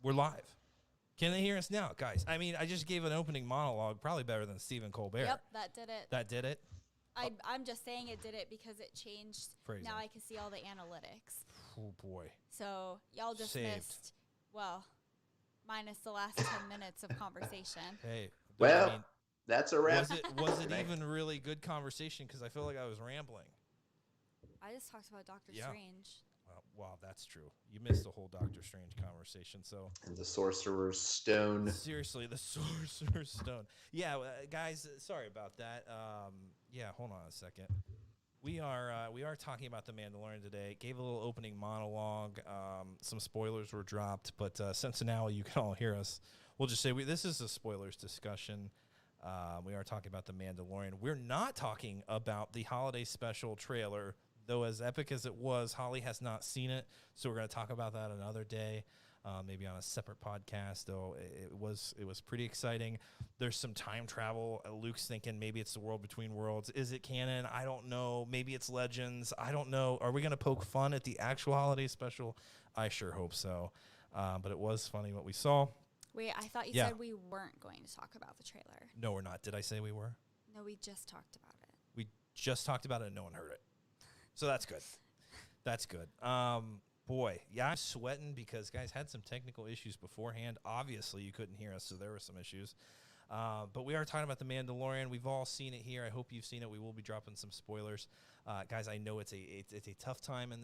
We're live. Can they hear us now, guys? I mean, I just gave an opening monologue, probably better than Stephen Colbert. Yep, that did it. That did it? I'm just saying it did it because it changed. Phrasing. Now I can see all the analytics. Oh, boy. So y'all just missed, well, minus the last 10 minutes of conversation. Hey. Well, I mean, that's a wrap. Was it even really good conversation? Because I feel like I was rambling. I just talked about Doctor Strange. Wow, that's true. You missed the whole Doctor Strange conversation. So and the Sorcerer's Stone. Seriously, the Sorcerer's Stone. Yeah, guys, sorry about that. Yeah, hold on a second. We are talking about The Mandalorian today. Gave a little opening monologue. Some spoilers were dropped, but since now you can all hear us, we'll just say this is a spoilers discussion. We are talking about The Mandalorian. We're not talking about the holiday special trailer. Though as epic as it was, Holly has not seen it, so we're going to talk about that another day, maybe on a separate podcast. Though it was pretty exciting. There's some time travel. Luke's thinking maybe it's the world between worlds. Is it canon? I don't know. Maybe it's Legends. I don't know. Are we going to poke fun at the actual holiday special? I sure hope so. But it was funny what we saw. Wait, I thought you said we weren't going to talk about the trailer. No, we're not. Did I say we were? No, we just talked about it. We just talked about it and no one heard it. So that's good. That's good. Boy, yeah, I'm sweating because guys had some technical issues beforehand. Obviously, you couldn't hear us, so there were some issues. But we are talking about The Mandalorian. We've all seen it here. I hope you've seen it. We will be dropping some spoilers. Guys, I know it's a tough time in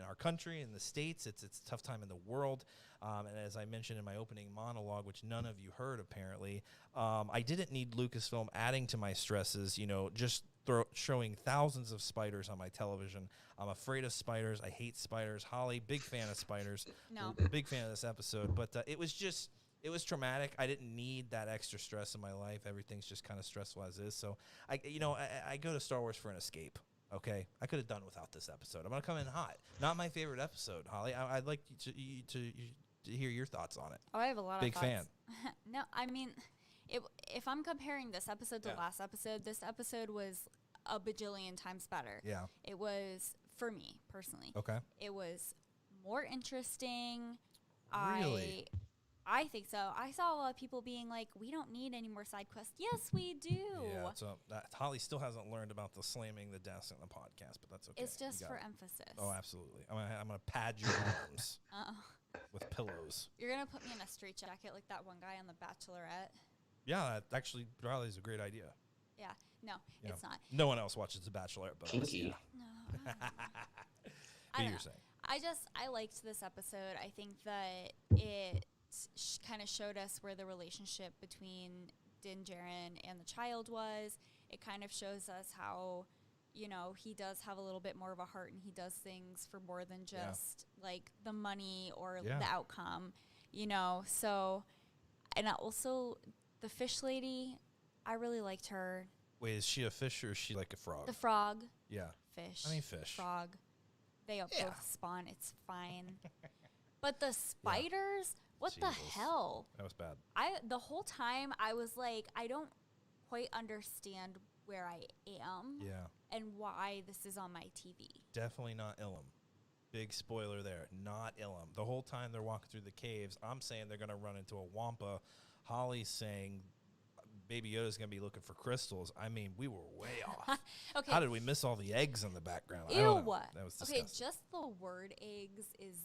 our country, in the States. It's a tough time in the world. And as I mentioned in my opening monologue, which none of you heard apparently, I didn't need Lucasfilm adding to my stresses, just showing thousands of spiders on my television. I'm afraid of spiders. I hate spiders. Holly, big fan of spiders. No. Big fan of this episode. But it was traumatic. I didn't need that extra stress in my life. Everything's just kind of stressful as is. So I go to Star Wars for an escape. Okay, I could have done without this episode. I'm gonna come in hot. Not my favorite episode, Holly. I'd like to hear your thoughts on it. Oh, I have a lot big of thoughts. Fan. No, I mean, if I'm comparing this episode to last episode, this episode was a bajillion times better. Yeah, it was for me personally. Okay, it was more interesting. Really? I think so. I saw a lot of people being like, we don't need any more side quests. Yes, we do. Yeah, so Holly still hasn't learned about the slamming the desk in the podcast, but that's okay. It's just for emphasis. Oh, absolutely. I'm gonna pad your arms with pillows. You're going to put me in a straitjacket like that one guy on The Bachelorette? Yeah, that actually probably is a great idea. Yeah. No, it's not. No one else watches The Bachelorette but us. Yeah. No. What you're saying. I liked this episode. I think that it kind of showed us where the relationship between Din Djarin and the child was. It kind of shows us how, he does have a little bit more of a heart and he does things for more than just like the money or the outcome, So, and also the fish lady, I really liked her. Wait, is she a fish or is she like a frog? The frog. Yeah. Fish. I mean fish. Frog. They both spawn. It's fine. But the spiders, what the hell? That was bad. The whole time I was like, I don't quite understand where I am. Yeah. And why this is on my TV. Definitely not Ilum. Big spoiler there. Not Ilum. The whole time they're walking through the caves, I'm saying they're going to run into a Wampa. Holly's saying Baby Yoda's going to be looking for crystals. I mean, we were way off. Okay. How did we miss all the eggs in the background? Ew. I don't know. That was disgusting. Okay, just the word eggs is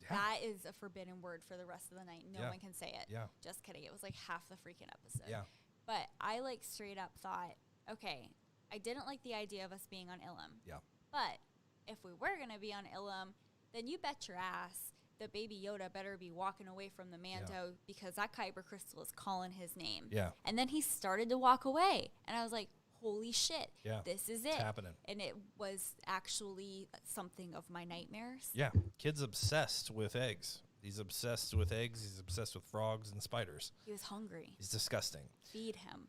that is a forbidden word for the rest of the night. No one can say it. Yeah. Just kidding. It was like half the freaking episode. Yeah. But I straight up thought, okay, I didn't like the idea of us being on Ilum. Yeah. But if we were going to be on Ilum, then you bet your ass that Baby Yoda better be walking away from the Mando because that Kyber crystal is calling his name. Yeah. And then he started to walk away. And I was like, holy shit. Yeah. This is it. It's happening. And it was actually something of my nightmares. Yeah. Kid's obsessed with eggs. He's obsessed with eggs. He's obsessed with frogs and spiders. He was hungry. He's disgusting. Feed him.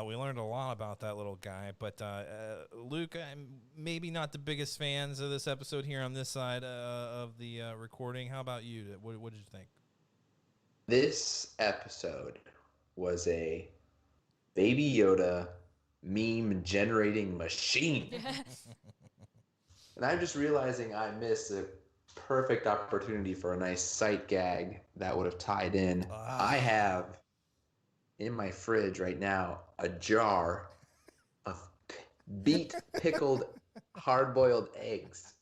We learned a lot about that little guy. But Luke, I'm maybe not the biggest fans of this episode here on this side of the recording. How about you? What did you think? This episode was a Baby Yoda meme generating machine. And I'm just realizing I missed a perfect opportunity for a nice sight gag that would have tied in. I have in my fridge right now a jar of beet pickled hard-boiled eggs.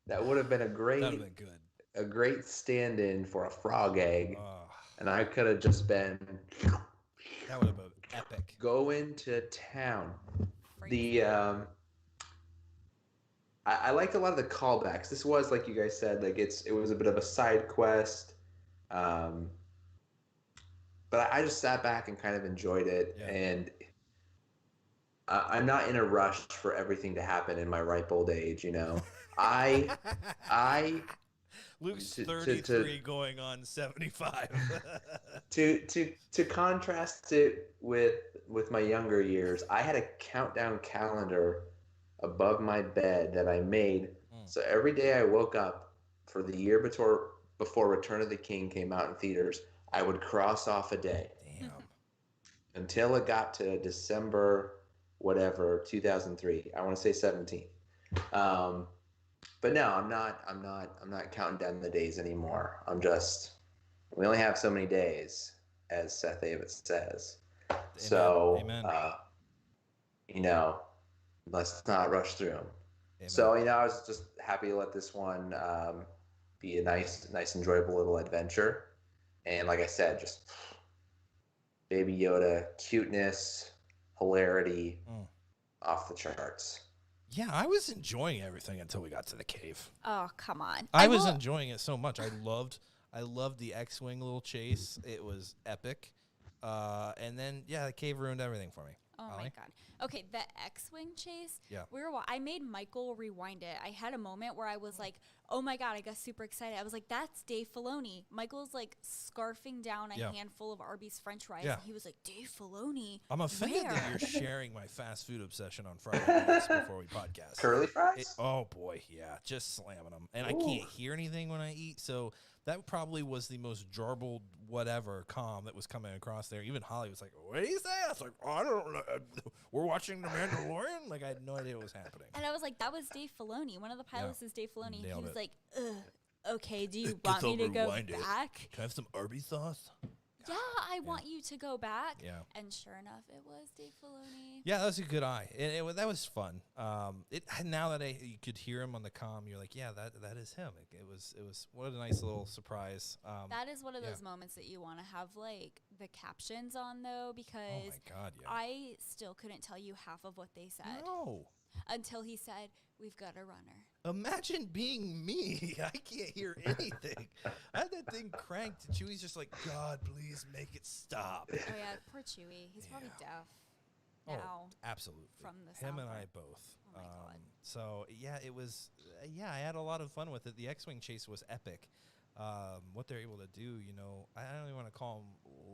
That would have been That would have been good. a great stand-in for a frog egg, Oh, and I could have just been that would have been epic. going to town. Freezing. I liked a lot of the callbacks. This was, like you guys said, like it was a bit of a side quest, but I just sat back and kind of enjoyed it. Yeah. And I'm not in a rush for everything to happen in my ripe old age. You know, I Luke's 33 going on 75. to contrast it with my younger years, I had a countdown calendar above my bed that I made. So every day I woke up for the year before Return of the King came out in theaters, I would cross off a day. Damn. Until it got to December, whatever, 2003. I want to say 17. But no, I'm not counting down the days anymore. We only have so many days, as Seth Davis says. Amen. So, Amen. Let's not rush through them. Amen. So, I was just happy to let this one be a nice, enjoyable little adventure. And like I said, just Baby Yoda, cuteness, hilarity, off the charts. Yeah, I was enjoying everything until we got to the cave. Oh, come on. I was enjoying it so much. I loved the X-Wing little chase. It was epic. And then, the cave ruined everything for me. Oh, Ollie? my God. Okay, the X-Wing chase. Yeah. I made Michael rewind it. I had a moment where I was like, oh, my God, I got super excited. I was like, that's Dave Filoni. Michael's, like, scarfing down a handful of Arby's French fries. Yeah. And he was like, Dave Filoni, I'm offended where? that you're sharing my fast food obsession on Friday nights before we podcast. Curly fries? Oh, boy, yeah, just slamming them. And I can't hear anything when I eat, so that probably was the most jarbled whatever comm that was coming across there. Even Holly was like, what do you say? I was like, I don't know. We're watching The Mandalorian? Like, I had no idea what was happening. And I was like, that was Dave Filoni. One of the pilots is Dave Filoni. Nailed He was it. like, okay, do you want me to go back? Can I have some Arby's sauce? Yeah, I want you to go back. Yeah. And sure enough, it was Dave Filoni. Yeah, that was a good eye. That was fun. Now that you could hear him on the comm, you're like, yeah, that is him. It was what a nice little surprise. That is one of those moments that you want to have like the captions on though, because oh my God, yeah. I still couldn't tell you half of what they said until he said, "We've got a runner." Imagine being me. I can't hear anything. I had that thing cranked, and Chewie's just like, God, please make it stop. Oh yeah, poor Chewie. He's probably deaf now. Oh, absolutely. From the him and soundtrack. I both. Oh my God. So yeah, it was. I had a lot of fun with it. The X-wing chase was epic. What they're able to do, I don't even want to call them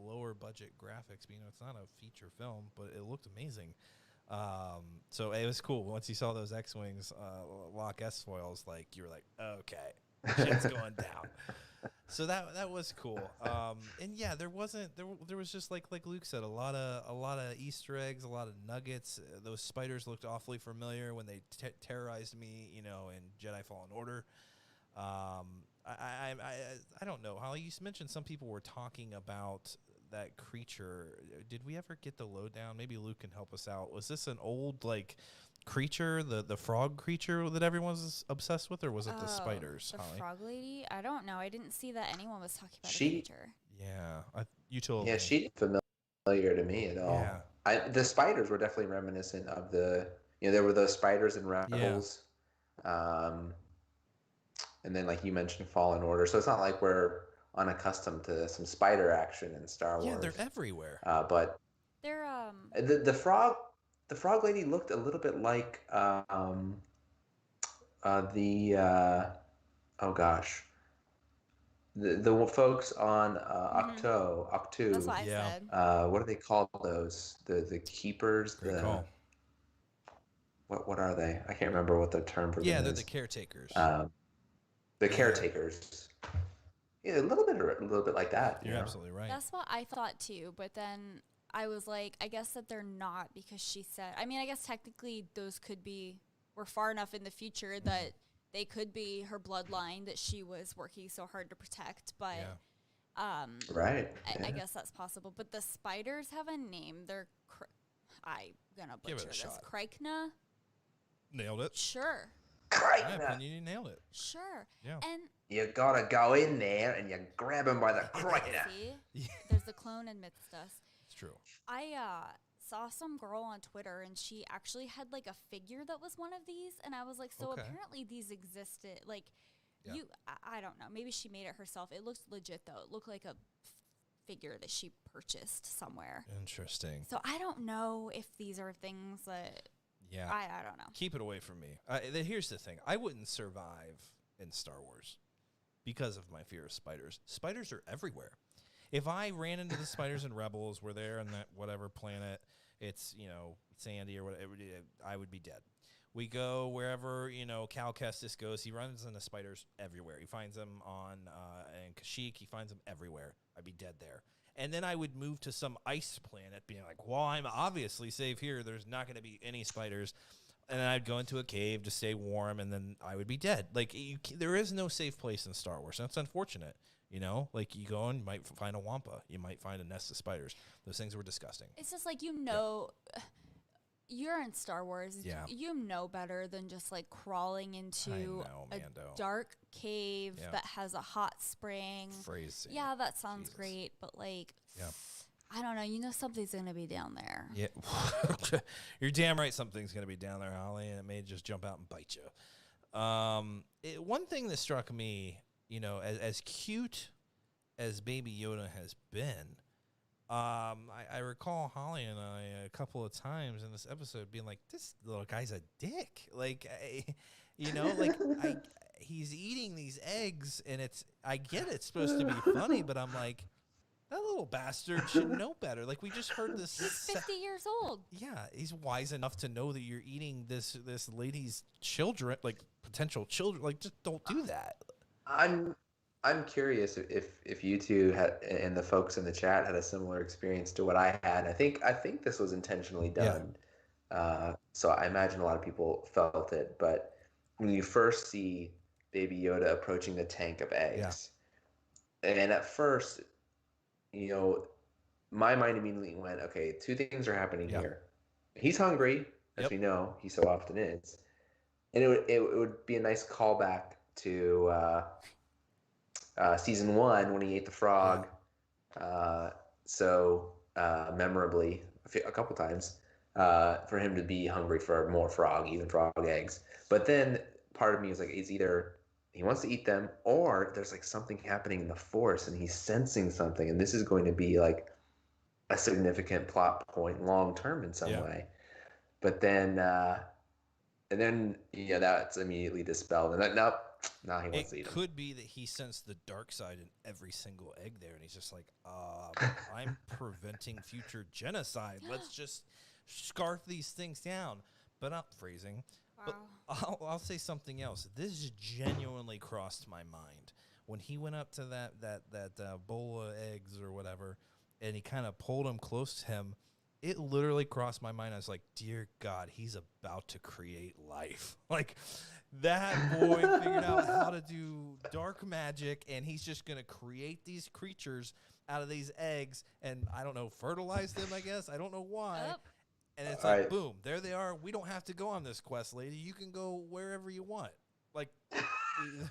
lower budget graphics. But, it's not a feature film, but it looked amazing. So it was cool. Once you saw those X-wings lock S-foils, like you were like, okay, shit's going down. So that was cool. And yeah, there was just like Luke said, a lot of Easter eggs, a lot of nuggets. Those spiders looked awfully familiar when they terrorized me, in Jedi Fallen Order. I don't know. Holly, you mentioned some people were talking about that creature. Did we ever get the lowdown? Maybe Luke can help us out. Was this an old creature, the frog creature that everyone's obsessed with, or was it the spiders? The Holly? frog lady? I don't know. I didn't see that anyone was talking about a She- creature. Yeah, you told Yeah, me. she didn't familiar to me at all. Yeah. The spiders were definitely reminiscent of there were those spiders in Rebels. And then, like you mentioned, Fallen Order. So it's not like we're unaccustomed to some spider action in Star Wars. Yeah, they're everywhere. But They're the frog lady looked a little bit like the folks on Octo. that's what I Yeah. said. What do they call those? The keepers. Great call. What are they? I can't remember what the term for them Yeah, is. they're the caretakers. The caretakers. Yeah, a little bit like that. You're absolutely right. That's what I thought too, but then I was like, I guess that they're not, because she said, I mean, I guess technically those we're far enough in the future that they could be her bloodline that she was working so hard to protect, but right. I guess that's possible. But the spiders have a name. They're I'm gonna butcher this. Shot. Krykna. Nailed it. Sure. Great. In my opinion, you nailed it. Sure. Yeah. And You gotta go in there and you grab him by the cricketer. see, there's the clone amidst us. It's true. I saw some girl on Twitter, and she actually had like a figure that was one of these, and I was like, so apparently these existed. Like, I don't know. Maybe she made it herself. It looks legit though. It looked like a figure that she purchased somewhere. Interesting. So I don't know if these are things that. Yeah. I don't know. Keep it away from me. Here's the thing. I wouldn't survive in Star Wars because of my fear of spiders. Spiders are everywhere. If I ran into the spiders in Rebels, were there on that whatever planet, it's, Sandy or whatever, I would be dead. We go wherever, Cal Kestis goes. He runs into spiders everywhere. He finds them on in Kashyyyk. He finds them everywhere. I'd be dead there. And then I would move to some ice planet being like, well, I'm obviously safe here. There's not going to be any spiders. And then I'd go into a cave to stay warm, and then I would be dead. Like, there is no safe place in Star Wars. That's unfortunate. Like you go and you might find a wampa. You might find a nest of spiders. Those things were disgusting. It's just like, you're in Star Wars. Yeah. You know better than just like crawling into a dark cave that has a hot spring. Phrasing. Yeah, that sounds great, but like, I don't know. Something's going to be down there. Yeah. You're damn right something's going to be down there, Holly, and it may just jump out and bite you. One thing that struck me, as cute as Baby Yoda has been, I recall Holly and I a couple of times in this episode being like, this little guy's a dick. Like, he's eating these eggs, and I get it's supposed to be funny, but I'm like, that little bastard should know better. Like, we just heard this. He's 50 years old. Yeah, he's wise enough to know that you're eating this lady's children, like potential children. Like, just don't do that. I'm curious if you two had, and the folks in the chat had a similar experience to what I had. I think this was intentionally done. Yeah. So I imagine a lot of people felt it. But when you first see Baby Yoda approaching the tank of eggs, and at first, my mind immediately went, okay, two things are happening here. He's hungry, as we know he so often is, and it would be a nice callback to season 1 when he ate the frog so memorably a couple times, for him to be hungry for more frog, even frog eggs. But then part of me was like, it's either he wants to eat them, or there's like something happening in the Force and he's sensing something, and this is going to be like a significant plot point long term in some way. But then that's immediately dispelled, and nope. No, he wants to eat them. It could be that he sensed the dark side in every single egg there, and he's just like, I'm preventing future genocide. Let's just scarf these things down. But not phrasing. Wow. But I'll say something else. This genuinely crossed my mind. When he went up to that bowl of eggs or whatever, and he kind of pulled him close to him, it literally crossed my mind. I was like, dear God, he's about to create life. Like, that boy figured out how to do dark magic, and he's just going to create these creatures out of these eggs and, I don't know, fertilize them, I guess. I don't know why. And it's like, boom, there they are. We don't have to go on this quest, lady. You can go wherever you want. Like,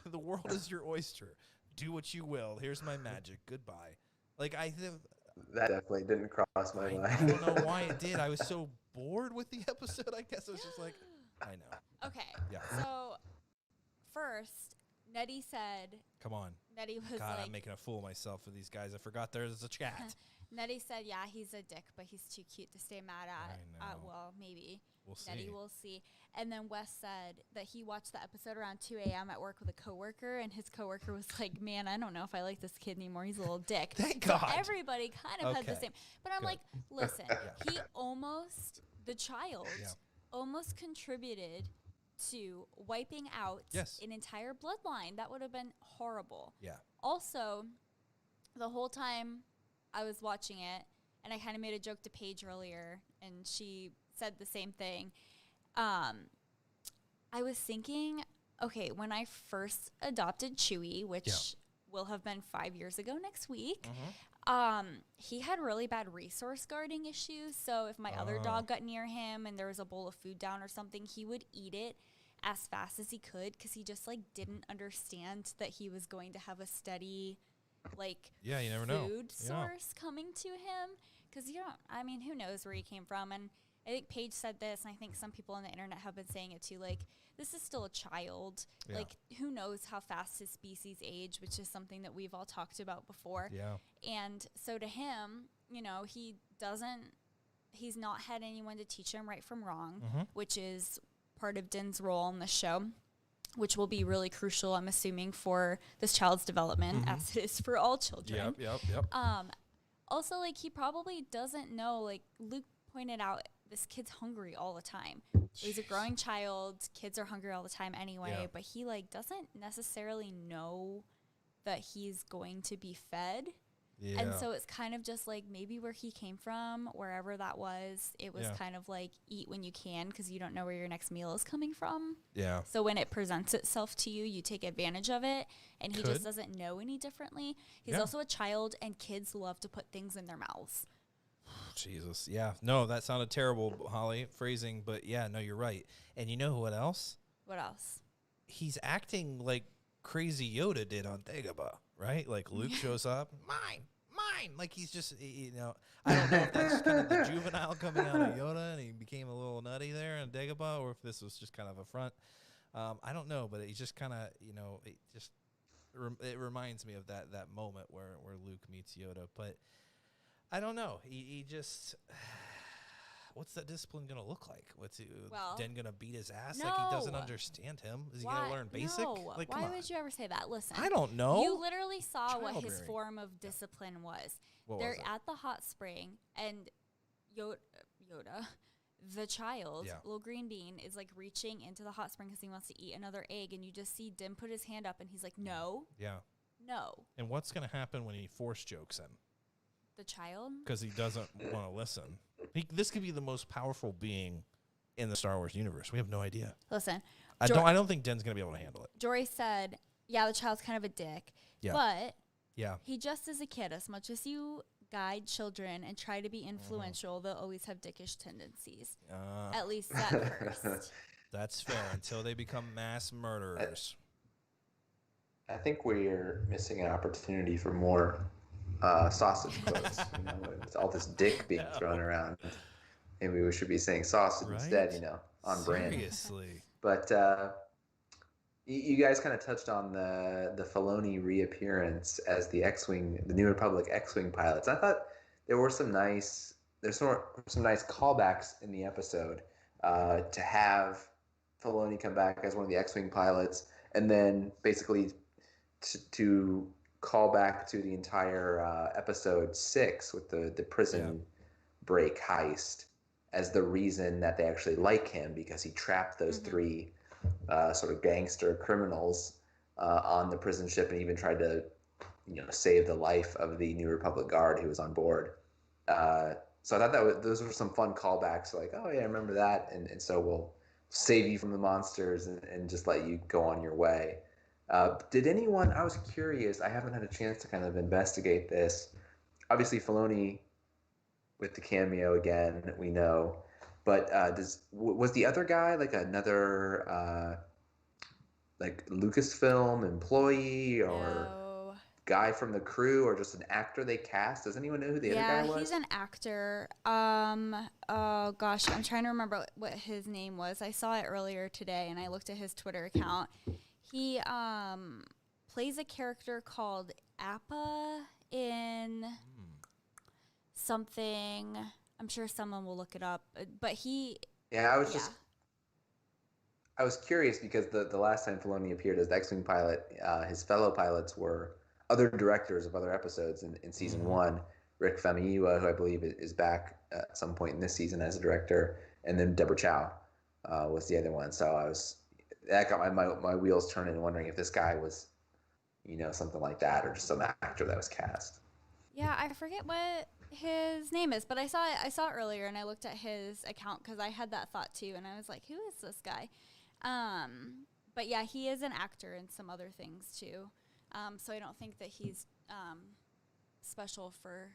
the world is your oyster. Do what you will. Here's my magic. Goodbye. Like, that definitely didn't cross my mind. I don't know why it did. I was so bored with the episode, I guess. I was just like, I know. Okay. Yeah. So, first, Nettie said... Come on. Nettie was God, like... I'm making a fool of myself for these guys. I forgot there's a chat. Nettie said, yeah, he's a dick, but he's too cute to stay mad at. I know. Well, maybe. We'll see. Nettie will see. And then Wes said that he watched the episode around 2 a.m. at work with a coworker, and his coworker was like, man, I don't know if I like this kid anymore. He's a little dick. Thank so God. Everybody kind of had the same. But I'm like, listen, he almost, the child, almost contributed to wiping out an entire bloodline. That would have been horrible. Yeah. Also, the whole time I was watching it, and I kind of made a joke to Paige earlier, and she said the same thing. I was thinking okay, when I first adopted Chewy, which will have been 5 years ago next week, he had really bad resource guarding issues. So if my other dog got near him and there was a bowl of food down or something, he would eat it as fast as he could because he just like didn't understand that he was going to have a steady you never food source coming to him. Because I mean, who knows where he came from. And I think Paige said this, and I think some people on the internet have been saying it too, like, this is still a child. Yeah. Like, who knows how fast his species age, which is something that we've all talked about before. Yeah. And so to him, he's not had anyone to teach him right from wrong, which is part of Din's role in the show, which will be really crucial, I'm assuming, for this child's development, as it is for all children. Yep. Also, like, he probably doesn't know, like, Luke pointed out, this kid's hungry all the time. He's a growing child. Kids are hungry all the time anyway, but he, like, doesn't necessarily know that he's going to be fed. Yeah. And so it's kind of just like maybe where he came from, wherever that was, it was kind of like eat when you can because you don't know where your next meal is coming from. Yeah. So when it presents itself to you, you take advantage of it, and he just doesn't know any differently. He's also a child, and kids love to put things in their mouths. Jesus. Yeah. No, that sounded terrible, Holly, phrasing, but yeah, no, you're right. And you know what else? What else? He's acting like crazy Yoda did on Dagobah, right? Like Luke shows up, mine. Like he's just, I don't know if that's kind of the juvenile coming out of Yoda and he became a little nutty there on Dagobah, or if this was just kind of a front. I don't know, but he just kind of, it reminds me of that moment where Luke meets Yoda. But I don't know. He just, what's that discipline going to look like? What's Den going to beat his ass? No. Like he doesn't understand him? Is he going to learn basic? No. Like, why would you ever say that? Listen. I don't know. You literally saw what his form of discipline was. They're at the hot spring, and Yoda, the child, little green bean, is like reaching into the hot spring because he wants to eat another egg, and you just see Din put his hand up, and he's like, no. Yeah. No. And what's going to happen when he force jokes him? The child? Because he doesn't want to listen. This could be the most powerful being in the Star Wars universe. We have no idea. Listen. I don't think Den's going to be able to handle it. Jory said, yeah, the child's kind of a dick. Yeah. But he just is a kid. As much as you guide children and try to be influential, they'll always have dickish tendencies. At least at first. That's fair. Until they become mass murderers. I think we're missing an opportunity for more sausage quotes. It's all this dick being thrown around. Maybe we should be saying sausage instead, on brand. Seriously. But you guys kind of touched on the Filoni reappearance as the X-Wing, the New Republic X-Wing pilots. I thought there were some nice callbacks in the episode to have Filoni come back as one of the X-Wing pilots, and then basically to call back to the entire episode 6 with the prison break heist as the reason that they actually like him, because he trapped those 3 sort of gangster criminals on the prison ship and even tried to save the life of the New Republic guard who was on board. So I thought those were some fun callbacks, like, oh yeah, I remember that, and so we'll save you from the monsters and just let you go on your way. Did anyone, I was curious, I haven't had a chance to kind of investigate this. Obviously, Filoni with the cameo again, we know. But was the other guy like another like Lucasfilm employee or guy from the crew, or just an actor they cast? Does anyone know who the other guy was? Yeah, he's an actor. Oh gosh, I'm trying to remember what his name was. I saw it earlier today, and I looked at his Twitter account. He plays a character called Appa in something. I'm sure someone will look it up, but he. Yeah, I was curious because the last time Filoni appeared as the X-Wing pilot, his fellow pilots were other directors of other episodes in season 1. Rick Famuyiwa, who I believe is back at some point in this season as a director, and then Deborah Chow was the other one. So that got my wheels turning, wondering if this guy was, something like that, or just some actor that was cast. Yeah, I forget what his name is, but I saw it earlier, and I looked at his account because I had that thought too, and I was like, who is this guy? But yeah, he is an actor in some other things too. So I don't think that he's special for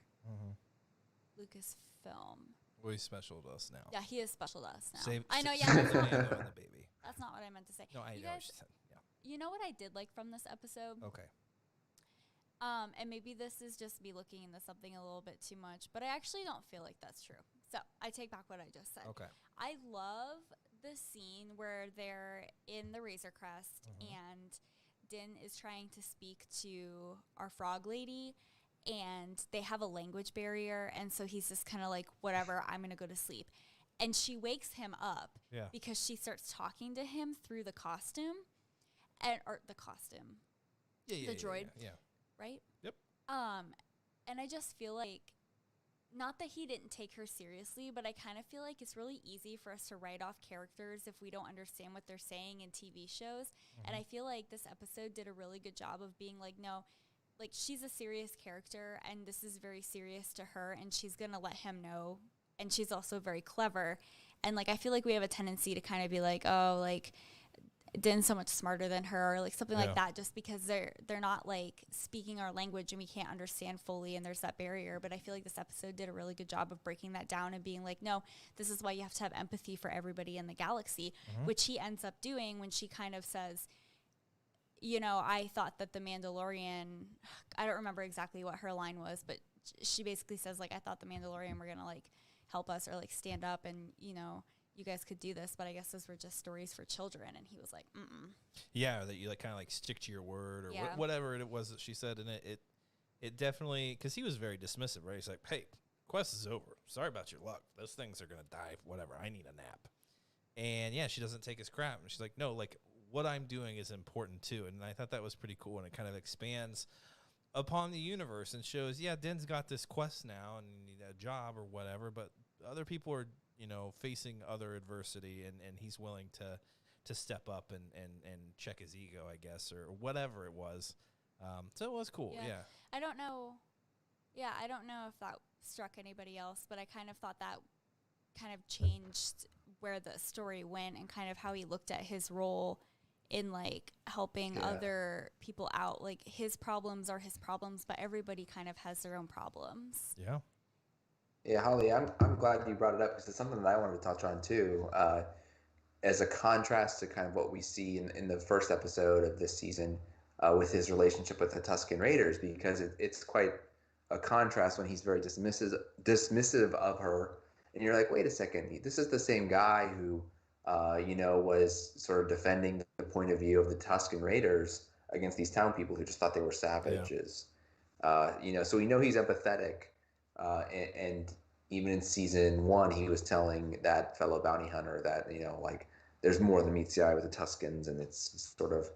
Lucasfilm. Well, he's special to us now. Yeah, he is special to us now. Save, I know, save yeah. the Mando and the baby. That's not what I meant to say. No, I You know what guys- she said. Yeah. You know what I did like from this episode? Okay. And maybe this is just me looking into something a little bit too much, but I actually don't feel like that's true. So I take back what I just said. Okay. I love the scene where they're in the Razor Crest and Din is trying to speak to our frog lady, and they have a language barrier, and so he's just kind of like, whatever, I'm going to go to sleep. And she wakes him up because she starts talking to him through the costume, or the costume, the droid. Yeah. Right? Yep. And I just feel like, not that he didn't take her seriously, but I kind of feel like it's really easy for us to write off characters if we don't understand what they're saying in TV shows. And I feel like this episode did a really good job of being like, no, like, she's a serious character and this is very serious to her, and she's going to let him know. And she's also very clever. And like, I feel like we have a tendency to kind of be like, oh, like, Din's so much smarter than her, or like something like that, just because they're not like speaking our language and we can't understand fully, and there's that barrier. But I feel like this episode did a really good job of breaking that down and being like, no, this is why you have to have empathy for everybody in the galaxy, which he ends up doing when she kind of says, you know, I thought that the Mandalorian, I don't remember exactly what her line was, but she basically says, like, I thought the Mandalorian were gonna like help us or like stand up, and you know, you guys could do this, but I guess those were just stories for children. And he was like, Yeah, that you like kind of like stick to your word, or Yeah. whatever it was that she said. And it definitely, because he was very dismissive, right? He's like, hey, quest is over. Sorry about your luck. Those things are going to die. Whatever. I need a nap. And yeah, she doesn't take his crap. And she's like, no, like, what I'm doing is important too. And I thought that was pretty cool. And it kind of expands upon the universe and shows, yeah, Din's got this quest now and you need a job or whatever, but other people are, you know, facing other adversity, and he's willing to step up and check his ego, I guess, or whatever it was. So it was cool. Yeah. I don't know. Yeah, I don't know if that struck anybody else, but I kind of thought that kind of changed where the story went and kind of how he looked at his role in like helping other people out. Like, his problems are his problems, but everybody kind of has their own problems. Yeah. Yeah, Holly, I'm glad you brought it up because it's something that I wanted to touch on too. As a contrast to kind of what we see in the first episode of this season with his relationship with the Tusken Raiders, because it's quite a contrast when he's very dismissive of her, and you're like, wait a second, this is the same guy who, you know, was sort of defending the point of view of the Tusken Raiders against these town people who just thought they were savages. You know, so we know he's empathetic. And even in season 1, he was telling that fellow bounty hunter that, you know, like, there's more than meets the eye with the Tuskens, and it's sort of,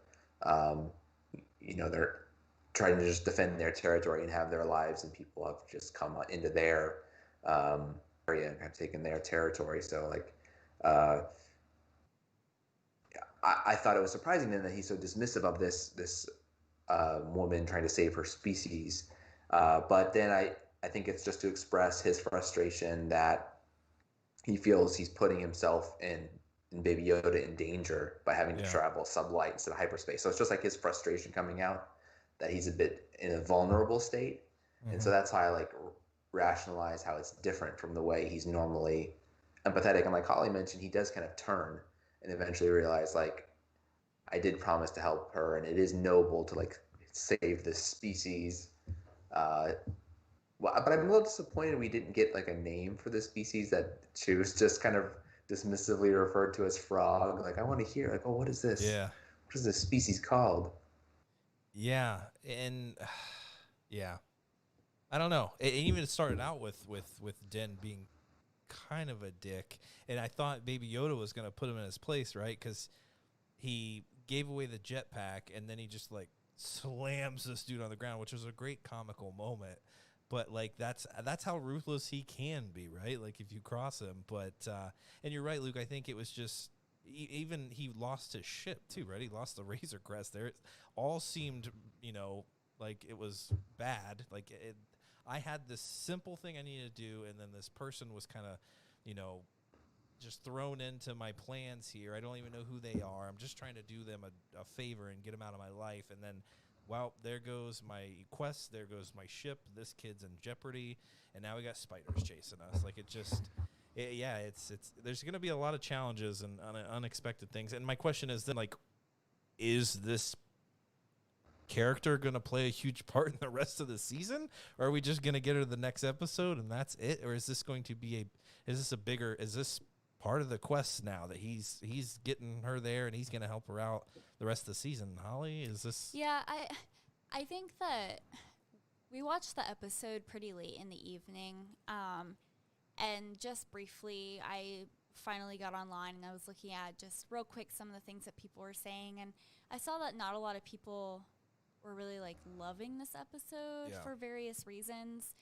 you know, they're trying to just defend their territory and have their lives, and people have just come into their area and have taken their territory. So, like, I thought it was surprising then that he's so dismissive of this woman trying to save her species. But then I think it's just to express his frustration that he feels he's putting himself and Baby Yoda in danger by having to travel sublight instead of hyperspace. So it's just like his frustration coming out, that he's a bit in a vulnerable state. And so that's how I like rationalize how it's different from the way he's normally empathetic. And like Holly mentioned, he does kind of turn and eventually realize, like, I did promise to help her, and it is noble to like save this species. Well, but I'm a little disappointed we didn't get like a name for the species, that she was just kind of dismissively referred to as frog. Like, I want to hear, like, oh, what is this? Yeah. What is this species called? Yeah. And yeah, I don't know. It even started out with Din being kind of a dick. And I thought Baby Yoda was going to put him in his place, right? Because he gave away the jetpack, and then he just like slams this dude on the ground, which was a great comical moment. But like that's how ruthless he can be, right? Like if you cross him. But and you're right, Luke. I think it was just even he lost his ship too, right? He lost the Razor Crest. There, it all seemed, you know, like it was bad. Like I had this simple thing I needed to do, and then this person was kind of, you know, just thrown into my plans here. I don't even know who they are. I'm just trying to do them a favor and get them out of my life. And then, well, there goes my quest. There goes my ship. This kid's in jeopardy. And now we got spiders chasing us. Like, it's there's going to be a lot of challenges and unexpected things. And my question is then, like, is this character going to play a huge part in the rest of the season? Or are we just going to get her to the next episode and that's it? Or is this going to be is this part of the quest now that he's getting her there and he's going to help her out the rest of the season? Holly, is this? Yeah, I think that we watched the episode pretty late in the evening. And just briefly, I finally got online and I was looking at just real quick some of the things that people were saying, and I saw that not a lot of people were really like loving this episode for various reasons,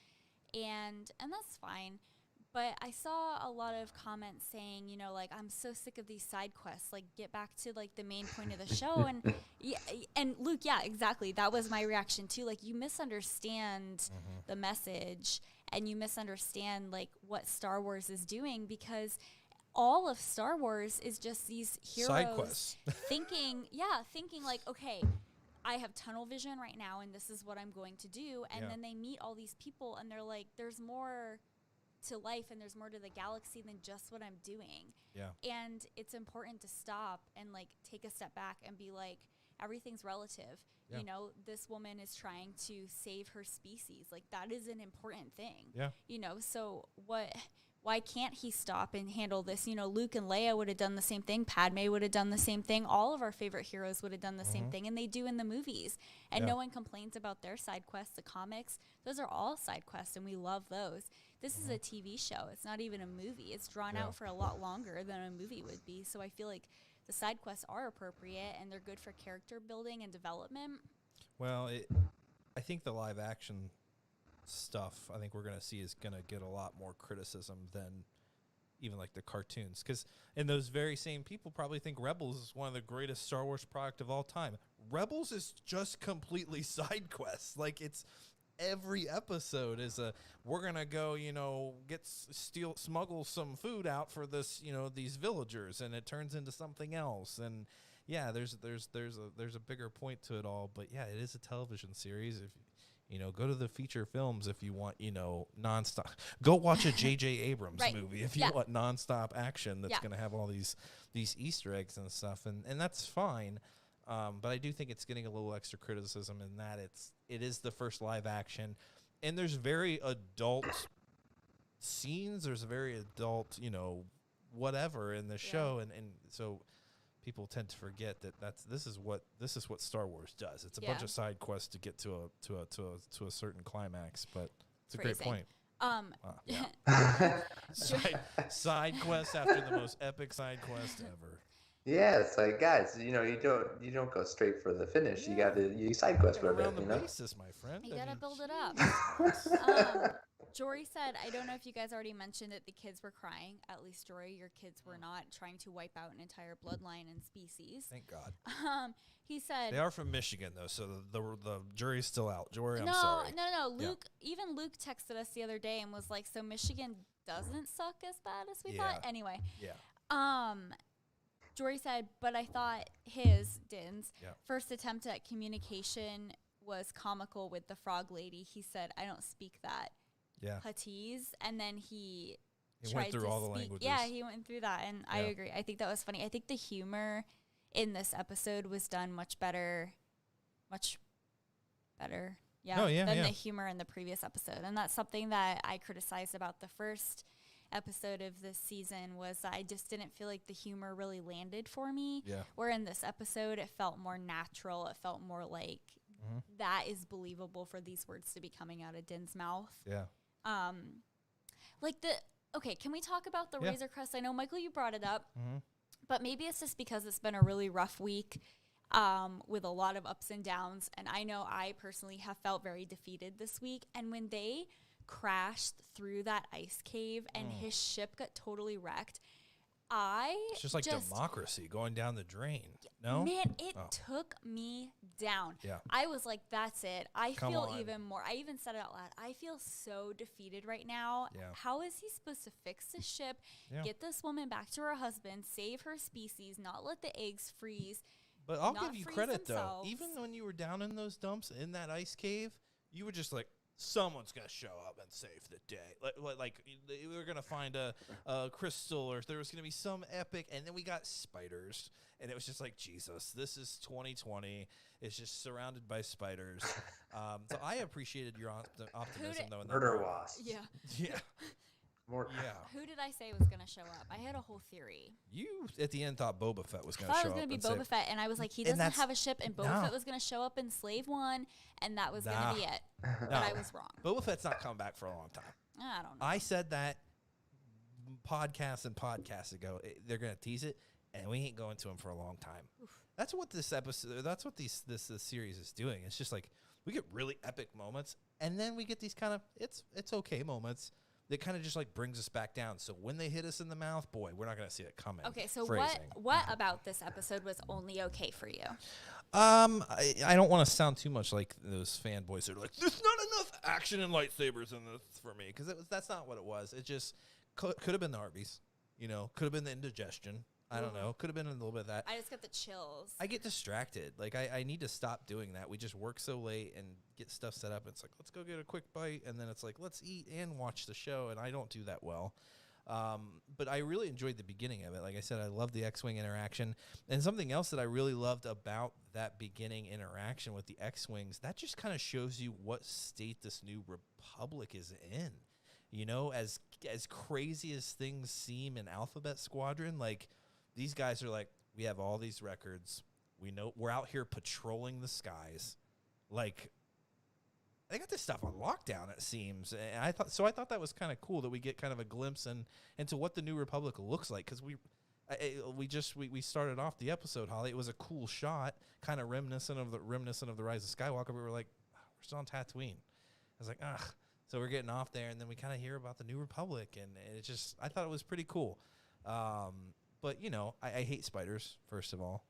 and that's fine. But I saw a lot of comments saying, you know, like, I'm so sick of these side quests. Like, get back to, like, the main point of the show. And, yeah, and Luke, yeah, exactly. That was my reaction, too. Like, you misunderstand the message, and you misunderstand, like, what Star Wars is doing, because all of Star Wars is just these heroes side quests. thinking, like, okay, I have tunnel vision right now, and this is what I'm going to do. And then they meet all these people, and they're like, there's more to life and there's more to the galaxy than just what I'm doing. Yeah. And it's important to stop and like take a step back and be like, everything's relative. Yeah. You know, this woman is trying to save her species. Like, that is an important thing. Yeah. You know, so why can't he stop and handle this? You know, Luke and Leia would have done the same thing. Padme would have done the same thing. All of our favorite heroes would have done the same thing, and they do in the movies. And no one complains about their side quests. The comics, those are all side quests, and we love those. This is a TV show. It's not even a movie. It's drawn out for a lot longer than a movie would be. So I feel like the side quests are appropriate, and they're good for character building and development. Well, I think the live action stuff I think we're going to see is going to get a lot more criticism than even like the cartoons, because and those very same people probably think Rebels is one of the greatest Star Wars product of all time. Rebels is just completely side quests. Like, it's every episode is we're gonna go, you know, smuggle some food out for this, you know, these villagers, and it turns into something else. And yeah, there's a bigger point to it all. But yeah, it is a television series. If you know, go to the feature films if you want, you know, nonstop. Go watch a J.J. Abrams movie if you want nonstop action that's going to have all these Easter eggs and stuff, and that's fine. But I do think it's getting a little extra criticism in that it is the first live action, and there's very adult scenes. There's a very adult, you know, whatever in the show, and so people tend to forget that this is what Star Wars does. It's a bunch of side quests to get to a certain climax, but it's a great point. Side quest after the most epic side quest ever. Yeah, it's like, guys, you know, you don't go straight for the finish. Yeah. You side quest for a bit, you know. Basis, my friend. You gotta build it up. Jory said, I don't know if you guys already mentioned that the kids were crying. At least, Jory, your kids were not trying to wipe out an entire bloodline and species. Thank God. He said... They are from Michigan, though, so the jury's still out. Jory, I'm sorry. No. Luke, even Luke texted us the other day and was like, so Michigan doesn't suck as bad as we thought? Anyway. Yeah. Jory said, but I thought Din's first attempt at communication was comical with the frog lady. He said, I don't speak that. Yeah. Huttese, and then he went through all the languages. Yeah, he went through that, and I agree. I think that was funny. I think the humor in this episode was done much better. Yeah, than the humor in the previous episode, and that's something that I criticized about the first episode of this season was that I just didn't feel like the humor really landed for me. Yeah. Where in this episode, it felt more natural. It felt more like that is believable for these words to be coming out of Din's mouth. Yeah. Can we talk about the Razor Crest? I know, Michael, you brought it up, but maybe it's just because it's been a really rough week with a lot of ups and downs. And I know I personally have felt very defeated this week. And when they crashed through that ice cave and his ship got totally wrecked, It's just like democracy going down the drain. No? Man, it took me down. Yeah. I was like, that's it. I Come feel on. even more. I even said it out loud. I feel so defeated right now. Yeah. How is he supposed to fix the ship, get this woman back to her husband, save her species, not let the eggs freeze? But I'll not give you freeze credit, themselves. though. Even when you were down in those dumps in that ice cave, you were just like, someone's going to show up and save the day. Like we were going to find a crystal, or there was going to be some epic, and then we got spiders. And it was just like, Jesus, this is 2020. It's just surrounded by spiders. So I appreciated your optimism, though. In that Murder moment. wasps. Yeah. Yeah. More. Yeah. Who did I say was going to show up? I had a whole theory. You, at the end, thought Boba Fett was I going to thought show it was up. going to be Boba Fett, and I was like, he And doesn't that's- have a ship, and Boba No. Fett was going to show up in Slave One, and that was going Nah. to be it. But No. I was wrong. Boba Fett's not coming back for a long time. I don't know. I said that podcasts ago. They're going to tease it, and we ain't going to him for a long time. Oof. That's what this episode. That's what this series is doing. It's just like we get really epic moments, and then we get these kind of it's okay moments that kind of just like brings us back down. So when they hit us in the mouth, boy, we're not going to see it coming. Okay, so phrasing. what about this episode was only okay for you? I don't want to sound too much like those fanboys that are like, there's not enough action and lightsabers in this for me, because that's not what it was. It just could have been the Arby's, could have been the indigestion. I don't know. Could have been a little bit of that. I just got the chills. I get distracted. Like, I need to stop doing that. We just work so late and get stuff set up. It's like, let's go get a quick bite. And then it's like, let's eat and watch the show. And I don't do that well. But I really enjoyed the beginning of it. Like I said, I love the X-Wing interaction. And something else that I really loved about that beginning interaction with the X-Wings, that just kind of shows you what state this new Republic is in. As crazy as things seem in Alphabet Squadron, like, these guys are like, we have all these records. We know we're out here patrolling the skies. Like, they got this stuff on lockdown, it seems. And I thought that was kind of cool that we get kind of a glimpse into what the New Republic looks like. Because we started off the episode, Holly. It was a cool shot, kind of reminiscent of the Rise of Skywalker. We were like, we're still on Tatooine. I was like, ugh. So we're getting off there, and then we kind of hear about the New Republic, and it just, I thought it was pretty cool. But I hate spiders, first of all.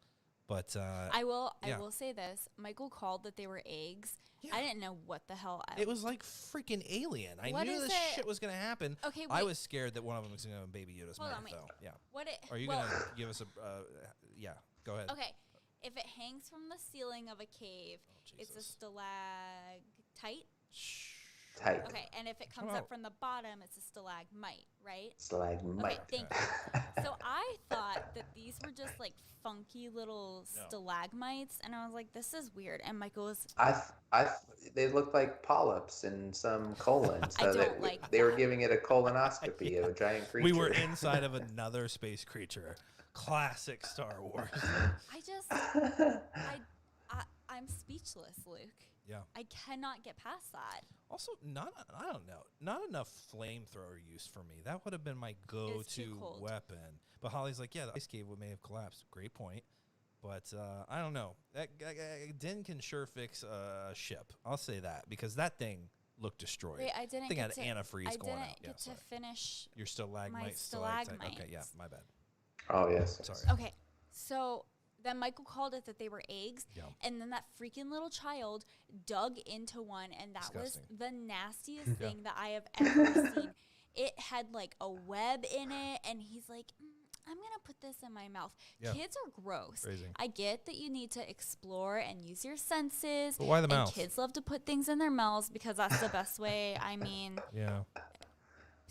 But I will say this: Michael called that they were eggs. Yeah. I didn't know what the hell. It was like freaking Alien. I knew this shit was gonna happen. Okay, wait. I was scared that one of them was gonna have a Baby Yoda's mouth, though. Yeah. Are you gonna give us a? Yeah. Go ahead. Okay. If it hangs from the ceiling of a cave, it's a stalactite. Tight. Okay, and if it comes up from the bottom, it's a stalagmite, right? Stalagmite. Okay, thank you. So I thought that these were just like funky little stalagmites, and I was like, "This is weird." And Michael was, they looked like polyps in some colon. So I don't like they were that. giving it a colonoscopy of a giant creature. We were inside of another space creature. Classic Star Wars. I'm speechless, Luke. Yeah. I cannot get past that. Also, I don't know, not enough flamethrower use for me. That would have been my go-to weapon. But Holly's like, yeah, the ice cave may have collapsed. Great point. But I don't know. Din can sure fix a ship. I'll say that, because that thing looked destroyed. Wait, I didn't get to antifreeze going out. I didn't get to finish your stalagmites. Okay, yeah, my bad. Oh, yes. Sorry. Okay, so then Michael called it that they were eggs, and then that freaking little child dug into one, and that Disgusting. was the nastiest thing that I have ever seen. It had like a web in it, and he's like, I'm going to put this in my mouth. Yeah. Kids are gross. Crazy. I get that you need to explore and use your senses. But why the and mouth? Kids love to put things in their mouths because that's the best way,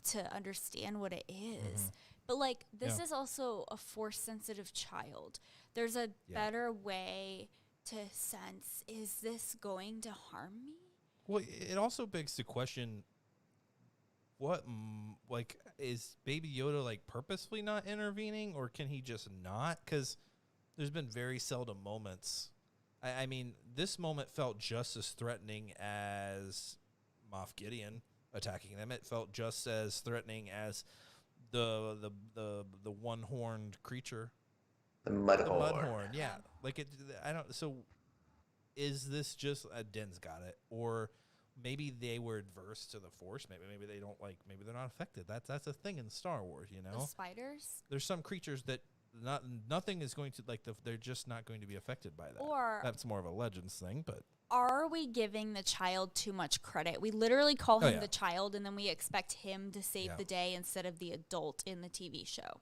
to understand what it is. Mm-hmm. But, like, this is also a Force-sensitive child. There's a better way to sense, is this going to harm me? Well, it also begs the question, what, is Baby Yoda, like, purposefully not intervening, or can he just not? Because there's been very seldom moments. I mean, this moment felt just as threatening as Moff Gideon attacking them. It felt just as threatening as the one-horned creature. The Mudhorn. Yeah. Like, I don't, so is this just, Din's got it, or maybe they were adverse to the Force. Maybe they don't like. Maybe they're not affected. That's a thing in Star Wars. You know, The spiders. there's some creatures that nothing is going to like. They're just not going to be affected by that. Or that's more of a Legends thing, but. Are we giving the child too much credit? We literally call him the child, and then we expect him to save the day instead of the adult in the TV show.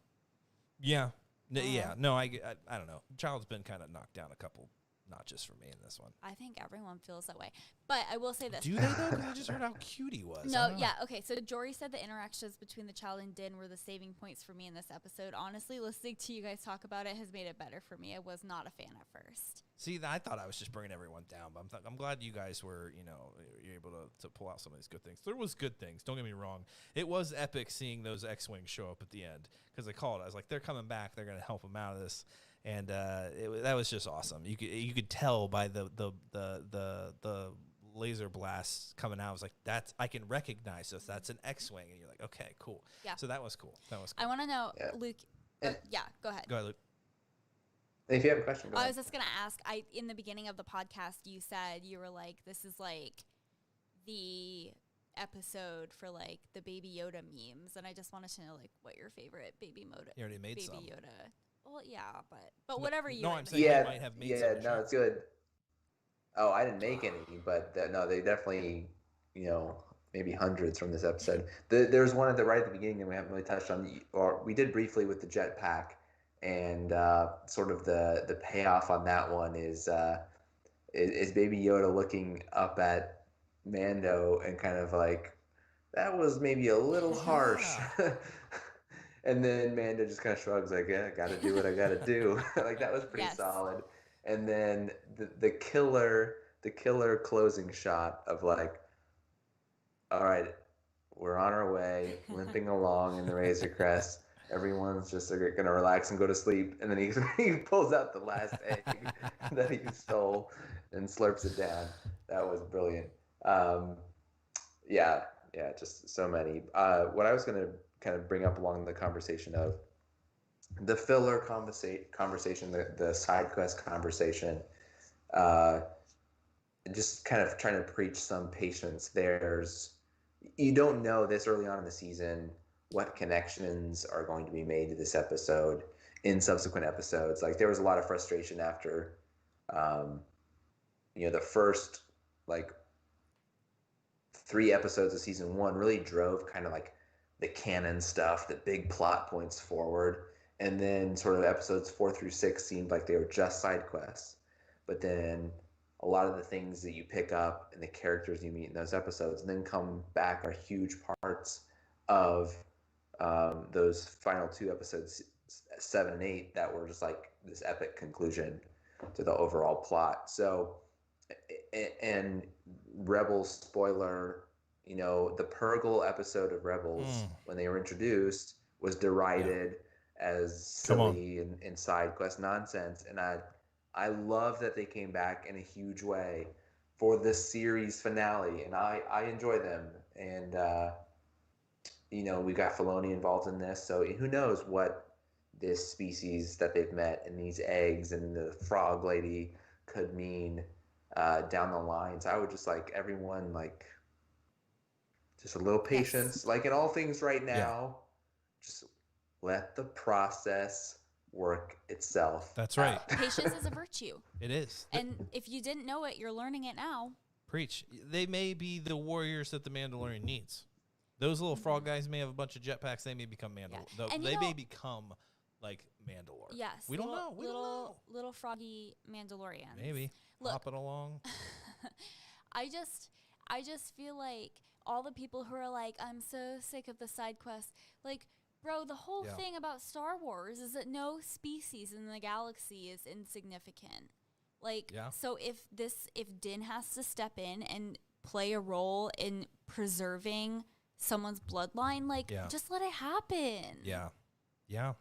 Yeah. No, I don't know. Child's been kind of knocked down a couple notches for me in this one. I think everyone feels that way. But I will say this. Do they, though? Because I just heard how cute he was. No, yeah, okay. So Jory said the interactions between the child and Din were the saving points for me in this episode. Honestly, listening to you guys talk about it has made it better for me. I was not a fan at first. See, I thought I was just bringing everyone down, but I'm glad you guys were, you're able to pull out some of these good things. There was good things. Don't get me wrong. It was epic seeing those X-Wings show up at the end because I called it. I was like, they're coming back. They're going to help them out of this. And that was just awesome. You could tell by the laser blasts coming out. I was like, I can recognize this. That's an X-Wing. And you're like, okay, cool. Yeah. So that was cool. I want to know, Luke. Go ahead. Go ahead, Luke. If you have a question, go ahead. I was just going to ask, in the beginning of the podcast, you said you were like, this is like the episode for like the Baby Yoda memes. And I just wanted to know like what your favorite Baby Yoda. Well, yeah, but whatever you. No, like. I'm saying you might have made some. No, it's good. Oh, I didn't make any, but no, they definitely, maybe hundreds from this episode. There's one right at the beginning that we haven't really touched on, or we did briefly with the jetpack, and sort of the payoff on that one is Baby Yoda looking up at Mando and kind of like, that was maybe a little harsh. And then Mando just kind of shrugs like, yeah, I got to do what I got to do. Like that was pretty solid. And then the killer closing shot of like, all right, we're on our way, limping along in the Razor Crest. Everyone's just going to relax and go to sleep. And then he pulls out the last egg that he stole and slurps it down. That was brilliant. Yeah, just so many. What I was going to kind of bring up along the conversation of the filler conversation, the side quest conversation, just kind of trying to preach some patience. You don't know this early on in the season what connections are going to be made to this episode in subsequent episodes. Like there was a lot of frustration after, the first like 3 episodes of season 1 really drove kind of like the canon stuff, the big plot points forward. And then sort of episodes 4 through 6 seemed like they were just side quests. But then a lot of the things that you pick up and the characters you meet in those episodes and then come back are huge parts of those final 2 episodes, 7 and 8, that were just like this epic conclusion to the overall plot. So, and Rebels spoiler, the Purgle episode of Rebels, when they were introduced, was derided as silly and side quest nonsense. And I love that they came back in a huge way for this series finale, and I enjoy them. And we got Filoni involved in this, so who knows what this species that they've met and these eggs and the frog lady could mean down the lines. I would just like everyone like just a little patience, like in all things right now. Just let the process work itself. That's right. Patience is a virtue. It is. And if you didn't know it, you're learning it now. Preach. They may be the warriors that the Mandalorian needs. Those little frog guys may have a bunch of jetpacks. They may become Mandalorian. Yeah. They may become like Mandalore. Yes. We don't know. We don't know. Little froggy Mandalorians. Maybe. Look, hopping along. I just feel like all the people who are like, I'm so sick of the side quests, like, bro, the whole thing about Star Wars is that no species in the galaxy is insignificant. Like, so if Din has to step in and play a role in preserving someone's bloodline, like, just let it happen. Yeah. Yeah.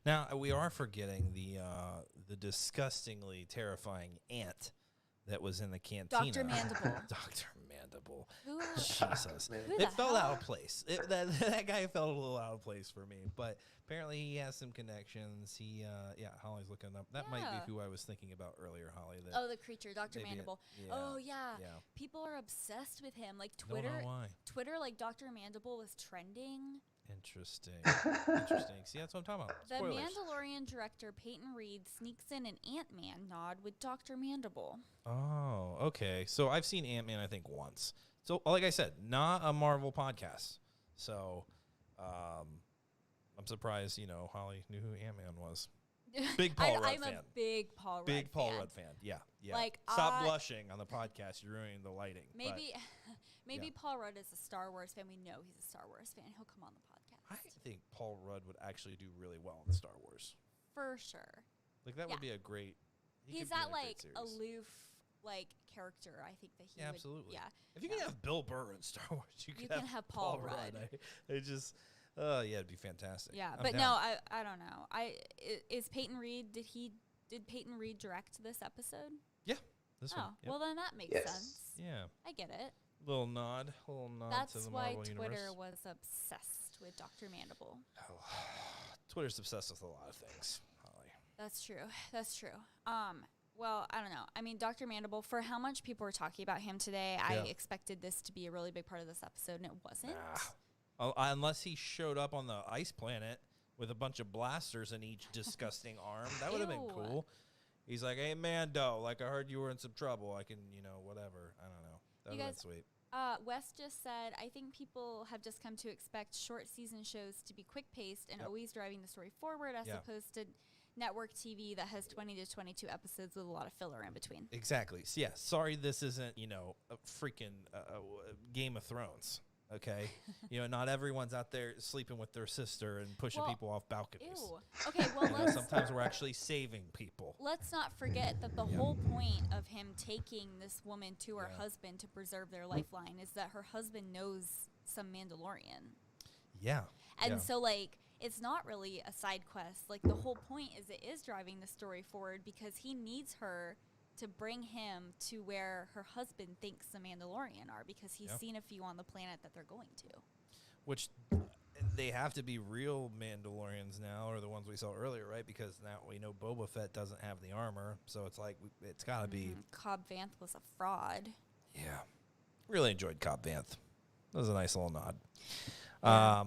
Now, we are forgetting the disgustingly terrifying ant that was in the cantina. Dr. Mandible. Dr. Mandible. Mandible. Who, Jesus. who It the felt hell? out of place. That guy felt a little out of place for me, but apparently he has some connections. Holly's looking up. That might Yeah. be who I was thinking about earlier, Holly. That Oh, the creature, Dr. maybe Mandible. yeah, Oh, yeah. yeah. People are obsessed with him. Like, Don't know why. Twitter, like, Dr. Mandible was trending. Interesting. Interesting. See, that's what I'm talking about. The Spoilers. Mandalorian director, Peyton Reed, sneaks in an Ant-Man nod with Dr. Mandible. Oh, okay. So I've seen Ant-Man, I think, once. So, like I said, not a Marvel podcast. So, I'm surprised, Holly knew who Ant-Man was. Big Paul Rudd I'm fan. a big Paul Rudd Big Paul fan. Rudd fan. Yeah, yeah. Like, Stop blushing on the podcast. You're ruining the lighting. Maybe yeah. Paul Rudd is a Star Wars fan. We know he's a Star Wars fan. He'll come on the podcast. I think Paul Rudd would actually do really well in Star Wars. For sure. Like, that would be a great... He's could be in that, a great like, series. aloof, like, character, I think that he would... Absolutely. Yeah. If you can have Bill Burr in Star Wars, you can have Paul Rudd. I just... yeah, it'd be fantastic. Yeah, I'm but down. no, I don't know. Is Peyton Reed, did Peyton Reed direct this episode? Yeah. This one. Oh, Yep. well then that makes Yes. sense. Yeah. I get it. Little nod to That's the why Marvel Twitter universe. was obsessed with Dr. Mandible. Twitter's obsessed with a lot of things, Holly. That's true. That's true. Well, I don't know. I mean, Dr. Mandible, for how much people were talking about him today, I Yeah. expected this to be a really big part of this episode, and it wasn't. Unless he showed up on the ice planet with a bunch of blasters in each disgusting arm. That would have been Ew. cool. He's like, hey, Mando, like I heard you were in some trouble. I can, whatever. I don't know. That You would have been guys- sweet. Wes just said, I think people have just come to expect short season shows to be quick-paced and Yep. always driving the story forward as Yeah. opposed to network TV that has 20 to 22 episodes with a lot of filler in between. Exactly. So, yeah, sorry this isn't, a freaking Game of Thrones. Okay? Not everyone's out there sleeping with their sister and pushing Well, people off balconies. Ew. Okay, well, Sometimes we're actually saving people. let's not forget that the whole point of him taking this woman to her husband to preserve their lifeline is that her husband knows some Mandalorian. Yeah. And yeah. so, like, it's not really a side quest. Like, the whole point is it is driving the story forward because he needs her to bring him to where her husband thinks the Mandalorian are because he's seen a few on the planet that they're going to. Which they have to be real Mandalorians now, or the ones we saw earlier, right? Because now we know Boba Fett doesn't have the armor, so it's like it's got to be. Cobb Vanth was a fraud. Yeah, really enjoyed Cobb Vanth. That was a nice little nod. Yeah.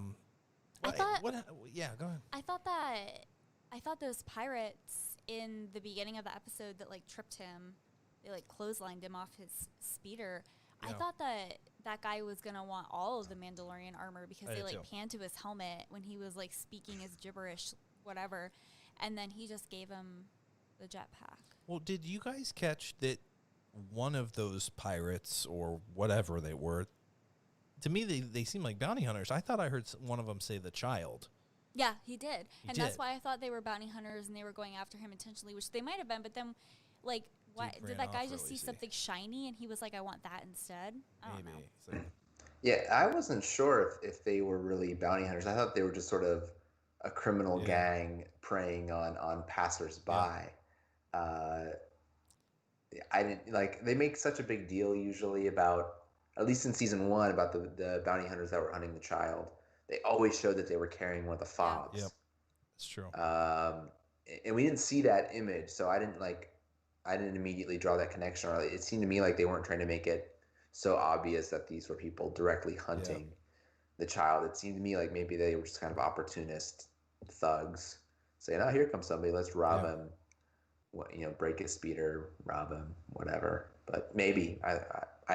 Yeah, go ahead. I thought those pirates in the beginning of the episode that like tripped him, they like clotheslined him off his speeder. Yeah. I thought that guy was gonna want all of the Mandalorian armor because I they did like too. panned to his helmet when he was like speaking his gibberish, whatever, and then he just gave him the jetpack. Well, did you guys catch that one of those pirates or whatever they were? To me, they seem like bounty hunters. I thought I heard one of them say the child. Yeah, he did. He That's did. why I thought they were bounty hunters and they were going after him intentionally, which they might have been, but then, like, why Dude did ran that guy off just really see something shiny and he was like, I want that instead? I don't know. Maybe. It's like, Yeah, I wasn't sure if they were really bounty hunters. I thought they were just sort of a criminal gang preying on passersby. I didn't like. They make such a big deal usually about, at least in season 1, about the bounty hunters that were hunting the child. They always showed that they were carrying one of the fobs. Yep. It's true. And we didn't see that image, so I didn't immediately draw that connection. Or it seemed to me like they weren't trying to make it so obvious that these were people directly hunting the child. It seemed to me like maybe they were just kind of opportunist thugs saying, "Oh, here comes somebody. Let's rob him. Break his speeder, rob him, whatever." But maybe I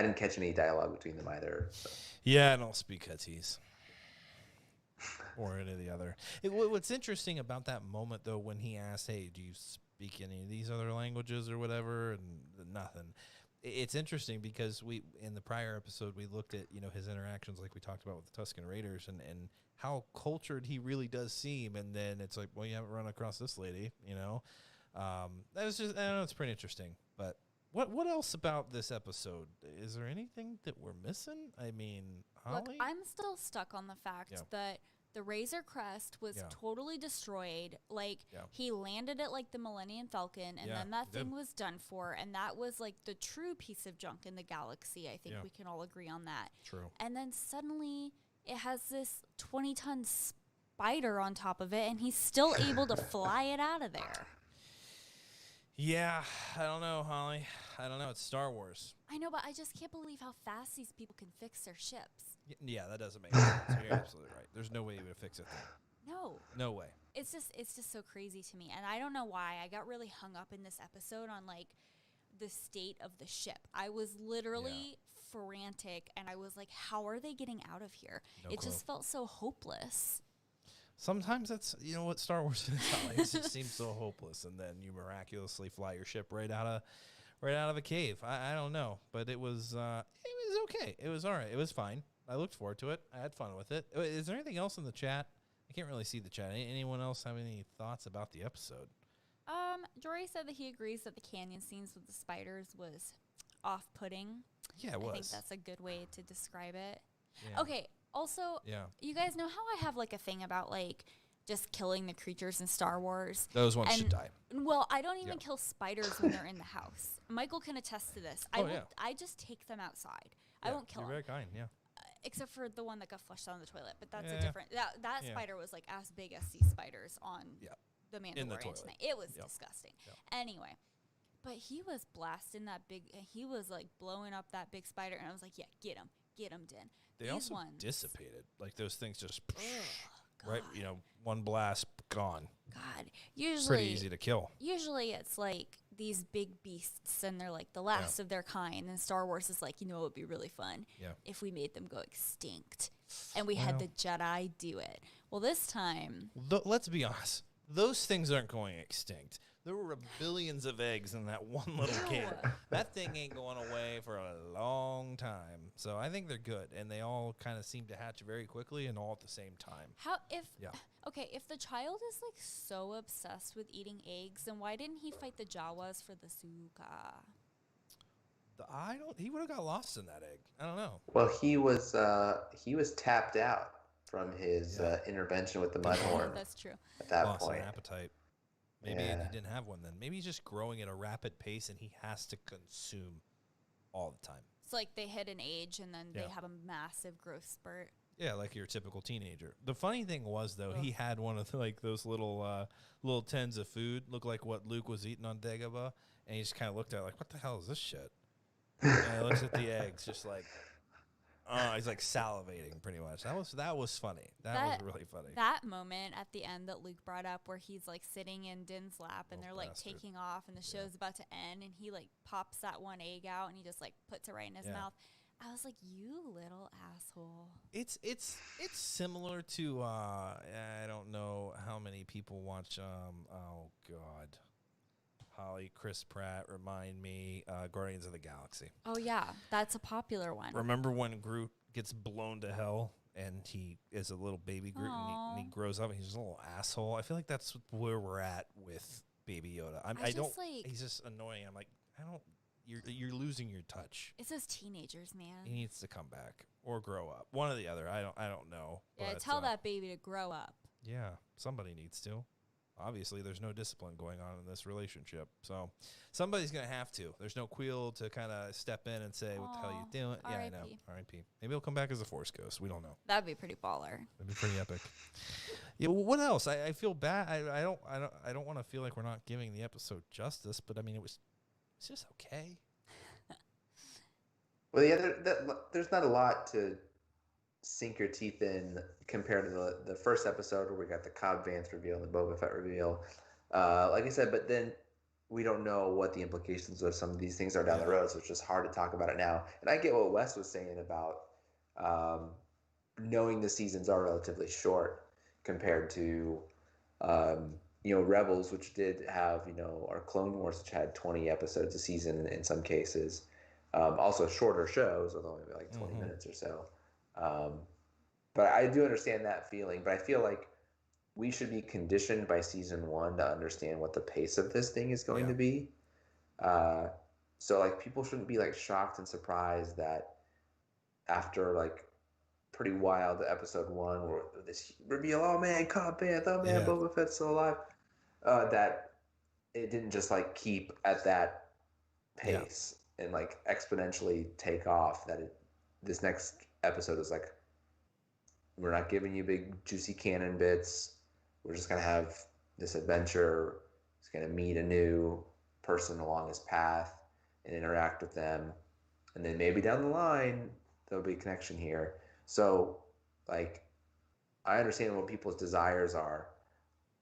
didn't catch any dialogue between them either. So. Yeah, I don't speak Huttese. Or any of the other. What's interesting about that moment, though, when he asked, hey, do you speak any of these other languages or whatever? And nothing. It's interesting because in the prior episode, we looked at, his interactions like we talked about with the Tusken Raiders and how cultured he really does seem. And then it's like, well, you haven't run across this lady, That was just, I don't know, it's pretty interesting. But what else about this episode? Is there anything that we're missing? I mean, Holly? Look, I'm still stuck on the fact that The Razor Crest was totally destroyed. Like, he landed it like the Millennium Falcon, and then that thing was done for. And that was, like, the true piece of junk in the galaxy. I think we can all agree on that. True. And then suddenly it has this 20-ton spider on top of it, and he's still able to fly it out of there. Yeah, I don't know, Holly. I don't know. It's Star Wars. I know, but I just can't believe how fast these people can fix their ships. Yeah, that doesn't make sense. You're absolutely right. There's no way you would fix it there. No way. It's just so crazy to me, and I don't know why. I got really hung up in this episode on like the state of the ship. I was literally frantic, and I was like, "How are they getting out of here?" It just felt so hopeless. Sometimes that's what Star Wars is. Holly. It just seems so hopeless, and then you miraculously fly your ship right out of a cave. I don't know, but it was okay. It was all right. It was fine. I looked forward to it. I had fun with it. Is there anything else in the chat? I can't really see the chat. Anyone else have any thoughts about the episode? Jory said that he agrees that the canyon scenes with the spiders was off-putting. Yeah, it was. I think that's a good way to describe it. Yeah. Okay, also, you guys know how I have like a thing about like just killing the creatures in Star Wars? Those ones should die. Well, I don't even kill spiders when they're in the house. Michael can attest to this. I just take them outside. I won't kill them. You're very kind, Except for the one that got flushed down the toilet, but that's a different. That spider was like as big as sea spiders on the Mandalorian tonight. It was disgusting. Anyway, but he was blasting that big. He was like blowing up that big spider, and I was like, "Yeah, get him, Din." They also dissipated. Like those things just right. One blast gone. God, usually pretty easy to kill. Usually, it's like these big beasts, and they're like the last of their kind. And Star Wars is like, it would be really fun if we made them go extinct, and we had the Jedi do it. Well, this time, let's be honest. Those things aren't going extinct. There were billions of eggs in that one little cave. That thing ain't going away for a long time. So I think they're good, and they all kind of seem to hatch very quickly and all at the same time. If the child is like so obsessed with eating eggs, then why didn't he fight the Jawas for the Suka? He would have got lost in that egg. I don't know. Well, he was tapped out from his intervention with the mudhorn. That's true. At that Lost point, an appetite. Maybe he didn't have one then. Maybe he's just growing at a rapid pace and he has to consume all the time. It's like they hit an age and then they have a massive growth spurt. Yeah, like your typical teenager. The funny thing was, though, he had one of those little tins of food, looked like what Luke was eating on Dagobah, and he just kind of looked at it like, what the hell is this shit? And he looks at the eggs, just like, he's like salivating pretty much. That was funny. That was really funny. That moment at the end that Luke brought up where he's like sitting in Din's lap and they're like taking off and the show's about to end and he like pops that one egg out and he just like puts it right in his mouth. I was like, you little asshole. It's similar to I don't know how many people watch oh God. Holly, Chris Pratt, remind me, Guardians of the Galaxy. Oh, yeah. That's a popular one. Remember when Groot gets blown to hell and he is a little baby Groot and he grows up and he's a little asshole? I feel like that's where we're at with Baby Yoda. He's just annoying. I'm like, you're losing your touch. It's those teenagers, man. He needs to come back or grow up. One or the other. I don't know. Yeah, tell that baby to grow up. Yeah, somebody needs to. Obviously, there's no discipline going on in this relationship. So somebody's going to have to. There's no Quill to kind of step in and say, what the hell are you doing? Yeah, I know. R.I.P. Maybe he'll come back as a Force Ghost. We don't know. That'd be pretty baller. That'd be pretty epic. Yeah, well, what else? I feel bad. I don't want to feel like we're not giving the episode justice, but I mean, it's just okay. Well, there's not a lot to sink your teeth in compared to the first episode where we got the Cobb Vanth reveal and the Boba Fett reveal. Like I said, but then we don't know what the implications of some of these things are down the road, so it's just hard to talk about it now. And I get what Wes was saying about knowing the seasons are relatively short compared to Rebels, which did have our Clone Wars, which had 20 episodes a season in some cases. Also shorter shows with only like 20 minutes or so. But I do understand that feeling, but I feel like we should be conditioned by season 1 to understand what the pace of this thing is going to be. So like people shouldn't be like shocked and surprised that after like pretty wild. Episode 1, where this reveal, oh man, Cobb Vanth, oh man, Yeah. Boba Fett's still alive. That it didn't just like keep at that pace and like exponentially take off. This next episode is like, we're not giving you big juicy canon bits. We're just gonna have this adventure. He's gonna meet a new person along his path and interact with them, and then maybe down the line there'll be a connection here. So, like, I understand what people's desires are,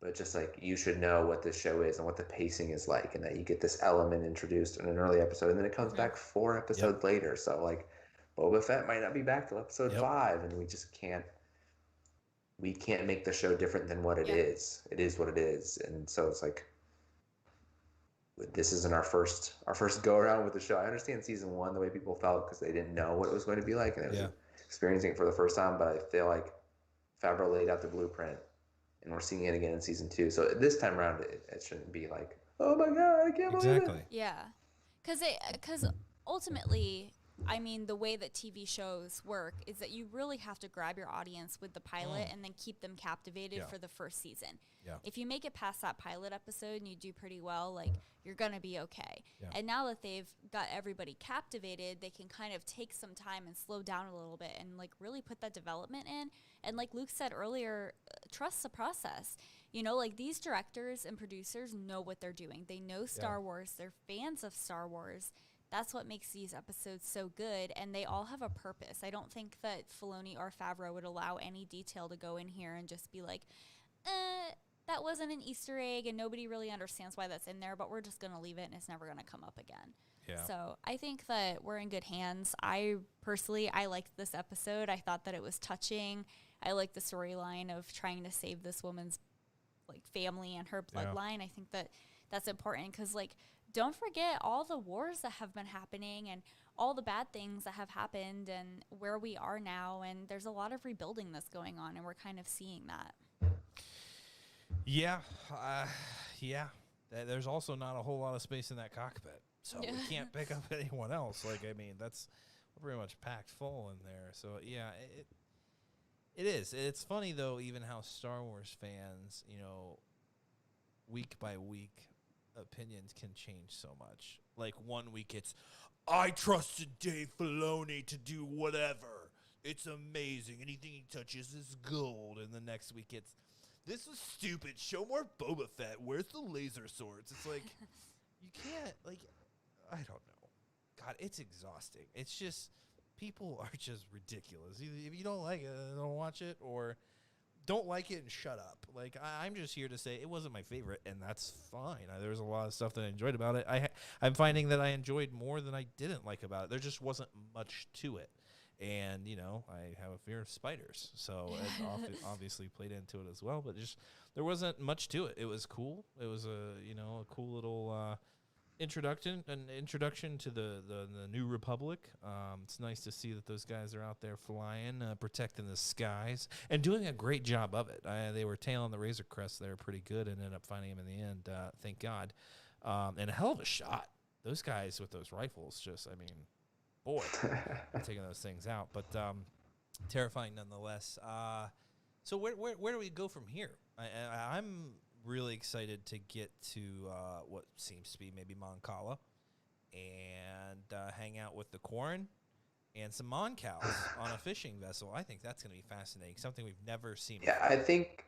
but just like you should know what this show is and what the pacing is like, and that you get this element introduced in an early episode, and then it comes back 4 episodes later. So like, Boba Fett might not be back till episode 5, and we just can't. We can't make the show different than what it is. It is what it is, and so it's like, this isn't our first go around with the show. I understand season 1 the way people felt because they didn't know what it was going to be like, and they was experiencing it for the first time. But I feel like Favreau laid out the blueprint, and we're seeing it again in season 2. So this time around, it shouldn't be like, oh my god, I can't believe it. Yeah, because ultimately, I mean, the way that TV shows work is that you really have to grab your audience with the pilot and then keep them captivated for the first season. Yeah. If you make it past that pilot episode and you do pretty well, like, you're going to be okay. Yeah. And now that they've got everybody captivated, they can kind of take some time and slow down a little bit and, like, really put that development in. And like Luke said earlier, trust the process. You know, like, these directors and producers know what they're doing. They know Star Wars. They're fans of Star Wars. That's what makes these episodes so good, and they all have a purpose. I don't think that Filoni or Favreau would allow any detail to go in here and just be like, that wasn't an Easter egg, and nobody really understands why that's in there, but we're just going to leave it, and it's never going to come up again. Yeah. So I think that we're in good hands. I liked this episode. I thought that it was touching. I liked the storyline of trying to save this woman's, like, family and her bloodline. I think that that's important because, like, don't forget all the wars that have been happening and all the bad things that have happened and where we are now. And there's a lot of rebuilding that's going on, and we're kind of seeing that. Yeah. There's also not a whole lot of space in that cockpit, so we can't pick up anyone else. Like, I mean, that's pretty much packed full in there. So, yeah, it is. It's funny, though, even how Star Wars fans, you know, week by week, opinions can change so much. Like, one week it's, I trusted Dave Filoni to do whatever. It's amazing. Anything he touches is gold. And the next week it's, this was stupid. Show more Boba Fett. Where's the laser swords? It's like, you can't, like, I don't know. God, it's exhausting. It's just, people are just ridiculous. Either if you don't like it, don't watch it, or don't like it and shut up. Like, I'm just here to say it wasn't my favorite, and that's fine. There was a lot of stuff that I enjoyed about it. I'm finding that I enjoyed more than I didn't like about it. There just wasn't much to it. And, you know, I have a fear of spiders, so it obviously played into it as well. But just, there wasn't much to it. It was cool. It was a cool little introduction to the New Republic. It's nice to see that those guys are out there flying, protecting the skies, and doing a great job of it. They were tailing the Razor Crest there pretty good, and ended up finding him in the end. Thank God. And a hell of a shot. Those guys with those rifles, just, I mean, boy, taking those things out. But terrifying nonetheless. So where do we go from here? I'm really excited to get to what seems to be maybe Mon Cala and hang out with the Quarren and some Mon Cals on a fishing vessel. I think that's going to be fascinating, something we've never seen before. I think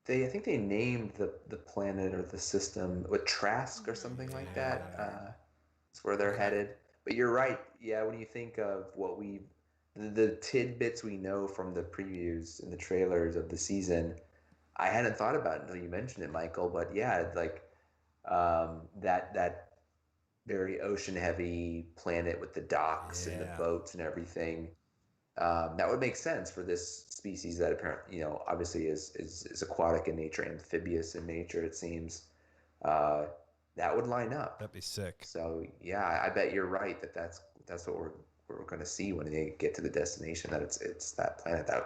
they named the planet or the system with Trask or something like that. It's where they're headed. But you're right. Yeah, when you think of what the tidbits we know from the previews and the trailers of the season, I hadn't thought about it until you mentioned it, Michael. But yeah, like that very ocean-heavy planet with the docks and the boats and everything. That would make sense for this species that apparently, obviously is aquatic in nature, amphibious in nature. It seems that would line up. That'd be sick. So yeah, I bet you're right that's what we're going to see when they get to the destination. That it's that planet. That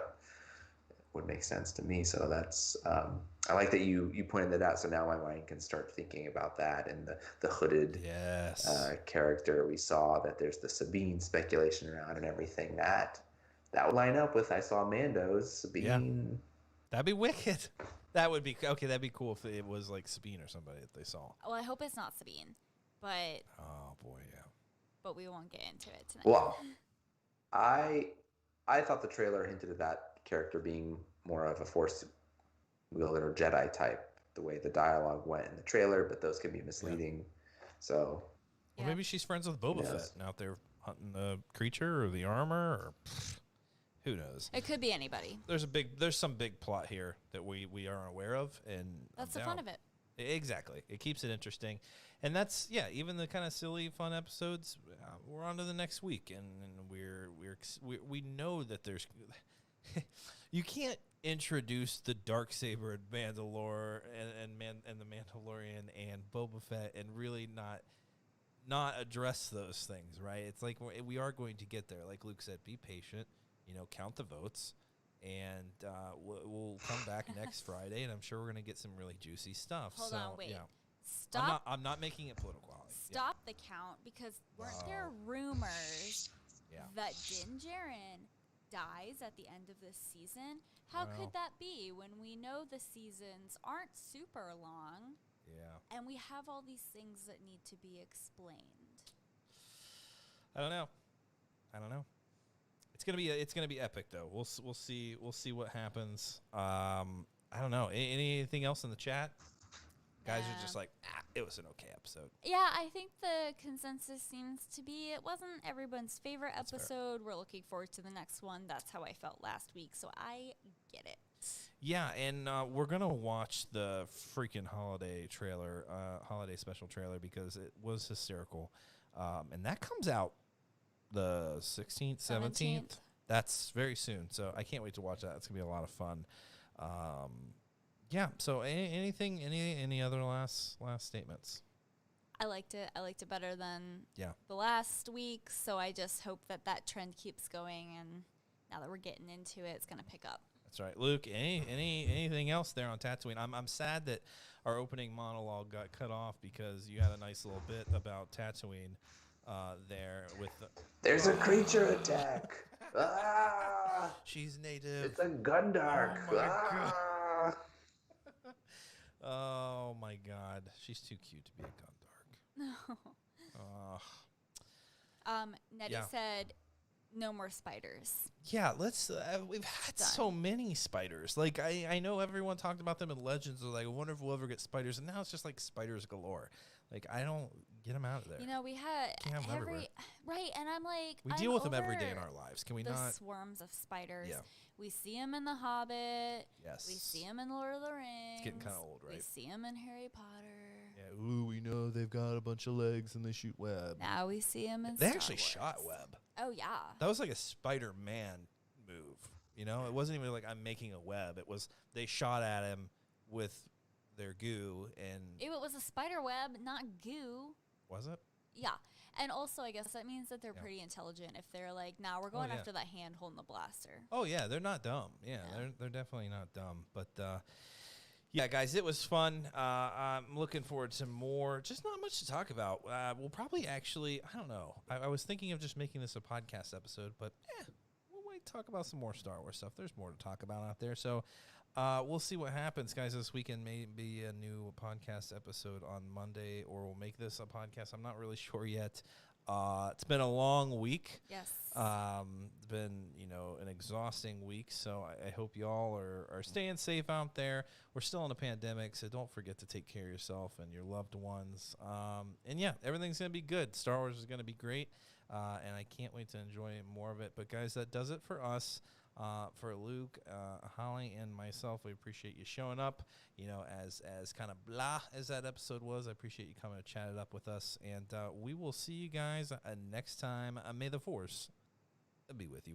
would make sense to me. So that's I like that you pointed that out. So now my mind can start thinking about that and the hooded character we saw. That there's the Sabine speculation around and everything. That that would line up with I saw Mando's Sabine. That'd be wicked. That would be okay. That'd be cool if it was like Sabine or somebody that they saw. Well, I hope it's not Sabine, but Oh boy, yeah. But we won't get into it tonight. Well, I thought the trailer hinted at that character being more of a Force wielder or Jedi type, the way the dialogue went in the trailer, but those can be misleading. Yeah. So, or maybe she's friends with Boba Fett and out there hunting the creature or the armor, or who knows? It could be anybody. There's some big plot here that we aren't aware of, and that's the fun of it. Exactly, it keeps it interesting, and that's even the kind of silly fun episodes. We're on to the next week, and we know that there's you can't introduce the Darksaber and Mandalore and the Mandalorian and Boba Fett and really not address those things, right? It's like we are going to get there. Like Luke said, be patient. Count the votes, and we'll come back next Friday, and I'm sure we're going to get some really juicy stuff. Hold on, wait. Yeah. Stop. I'm not making it political. Stop the count, because weren't there rumors that Din Djarin dies at the end of this season? How could that be when we know the seasons aren't super long? Yeah. And we have all these things that need to be explained. I don't know. It's gonna be epic though. We'll see what happens. I don't know. Anything else in the chat? Guys are just like, it was an okay episode. Yeah, I think the consensus seems to be it wasn't everyone's favorite episode. We're looking forward to the next one. That's how I felt last week, so I get it. Yeah, and we're going to watch the freaking holiday special trailer, because it was hysterical. And that comes out the 16th, 17th. That's very soon, so I can't wait to watch that. It's going to be a lot of fun. Yeah. So, any other last statements? I liked it. I liked it better than the last week. So I just hope that trend keeps going. And now that we're getting into it, it's gonna pick up. That's right, Luke. Anything else there on Tatooine? I'm sad that our opening monologue got cut off, because you had a nice little bit about Tatooine there with the. There's a creature attack. She's native. It's a Gundark. Oh my God. Oh my God, she's too cute to be a Gundark. No. Nettie said, "No more spiders." Yeah, let's. We've had so many spiders. Like I know everyone talked about them in Legends. Like, I wonder if we'll ever get spiders, and now it's just like spiders galore. Like, I don't get them out of there. We had right, and I'm like, we deal with them every day in our lives. Can we not? The swarms of spiders. Yeah. We see them in The Hobbit. Yes. We see them in Lord of the Rings. It's getting kind of old, right? We see them in Harry Potter. Yeah. Ooh, we know they've got a bunch of legs and they shoot web. Now we see them in. They Star actually Wars. shot web. Oh yeah. That was like a Spider-Man move. It wasn't even like I'm making a web. It was they shot at him with their goo, and it was a spider web, not goo. Was it? Yeah. And also, I guess that means that they're pretty intelligent if they're like, nah, we're going after that hand holding the blaster. Oh, yeah, they're not dumb. Yeah, they're definitely not dumb. But, yeah, guys, it was fun. I'm looking forward to more. Just not much to talk about. We'll probably actually, I don't know. I was thinking of just making this a podcast episode, but, we might talk about some more Star Wars stuff. There's more to talk about out there. So, we'll see what happens, guys. This weekend may be a new podcast episode on Monday, or we'll make this a podcast. I'm not really sure yet. It's been a long week. Yes. It's been, an exhausting week. So I hope y'all are staying safe out there. We're still in a pandemic, so don't forget to take care of yourself and your loved ones. And yeah, everything's going to be good. Star Wars is going to be great. And I can't wait to enjoy more of it. But guys, that does it for us. For Luke, Holly, and myself, we appreciate you showing up. As kind of blah as that episode was, I appreciate you coming to chat it up with us. And we will see you guys next time. May the Force be with you.